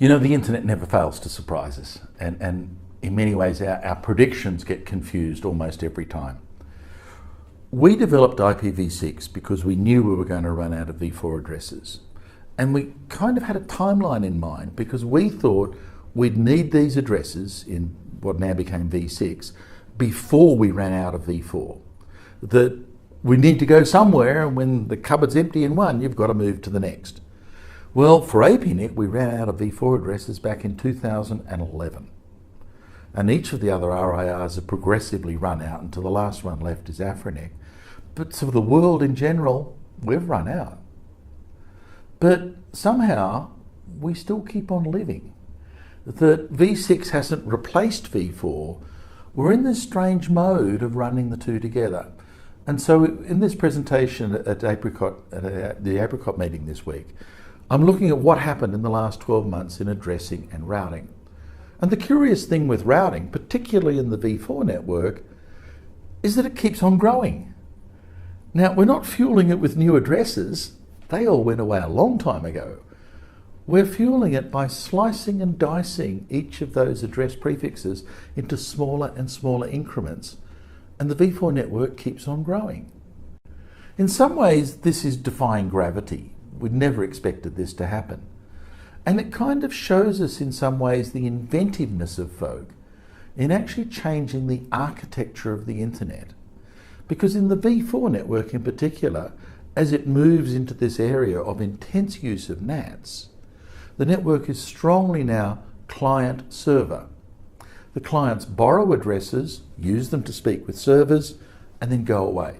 You know, the internet never fails to surprise us, and in many ways our predictions get confused almost every time. We developed IPv6 because we knew we were going to run out of v4 addresses. And we kind of had a timeline in mind because we thought we'd need these addresses in what now became v6 before we ran out of v4. That we need to go somewhere, and when the cupboard's empty in one, you've got to move to the next. Well, for APNIC, we ran out of v4 addresses back in 2011. And each of the other RIRs have progressively run out until the last one left is APRICOT. But for the world in general, we've run out. But somehow, we still keep on living. That v6 hasn't replaced v4. We're in this strange mode of running the two together. And so in this presentation at APRICOT, at the APRICOT meeting this week, I'm looking at what happened in the last 12 months in addressing and routing. And the curious thing with routing, particularly in the v4 network, is that it keeps on growing. Now, we're not fueling it with new addresses. They all went away a long time ago. We're fueling it by slicing and dicing each of those address prefixes into smaller and smaller increments. And the v4 network keeps on growing. In some ways, this is defying gravity. We'd never expected this to happen. And it kind of shows us in some ways the inventiveness of folk in actually changing the architecture of the internet. Because in the v4 network in particular, as it moves into this area of intense use of NATs, the network is strongly now client-server. The clients borrow addresses, use them to speak with servers, and then go away.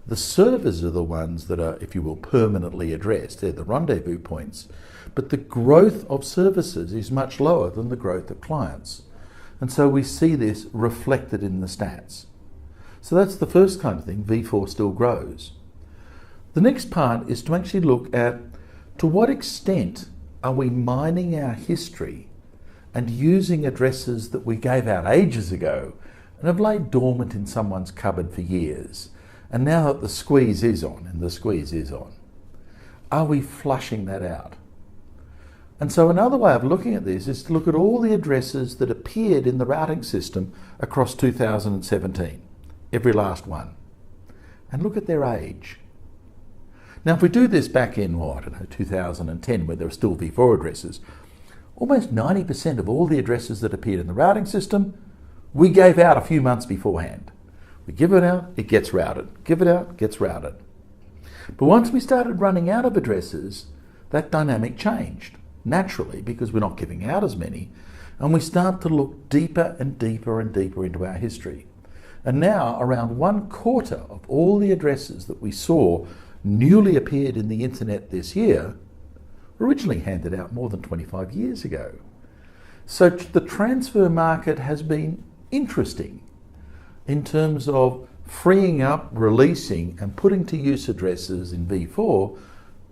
The servers are the ones that are, if you will, permanently addressed. They're the rendezvous points. But the growth of services is much lower than the growth of clients. And so we see this reflected in the stats. So that's the first kind of thing. v4 still grows. The next part is to actually look at to what extent are we mining our history and using addresses that we gave out ages ago and have laid dormant in someone's cupboard for years. And now that the squeeze is on, and the squeeze is on, are we flushing that out? And so another way of looking at this is to look at all the addresses that appeared in the routing system across 2017, every last one, and look at their age. Now, if we do this back in, 2010, where there were still v4 addresses, almost 90% of all the addresses that appeared in the routing system, we gave out a few months beforehand. We give it out, it gets routed. Give it out, gets routed. But once we started running out of addresses, that dynamic changed, naturally, because we're not giving out as many, and we start to look deeper and deeper and deeper into our history. And now, around 1/4 of all the addresses that we saw newly appeared in the internet this year were originally handed out more than 25 years ago. So the transfer market has been interesting in terms of freeing up, releasing and putting to use addresses in v4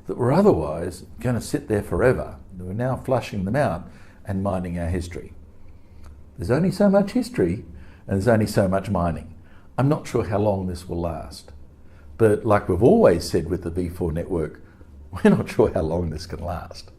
that were otherwise going to sit there forever. We're now flushing them out and mining our history. There's only so much history and there's only so much mining. I'm not sure how long this will last. But like we've always said with the v4 network, we're not sure how long this can last.